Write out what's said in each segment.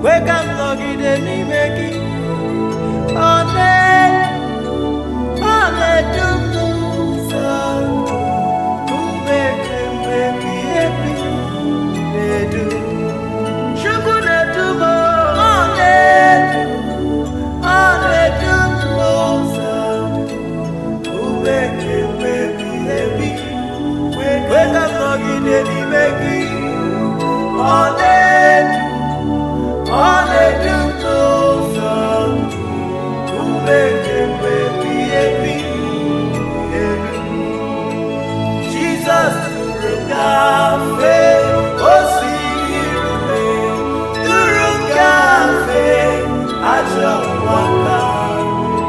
wake up nọgide n'ime gị ọ na-edu m n'ụzọ ume kemgbe ebi na-edu Chukwu na-edu m ọ na-edu m n'ụzọ ume kemgbe ebi wake up nọgide n'ime gị ọ na-edu m n'ụzọ ume kemgbe ebi Jizọs duru m gafee osimiri duru m gafee ajọ nwata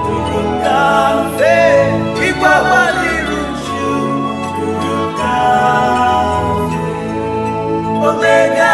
duru m gafee igwe gbalịrị uju duru m gafee Omega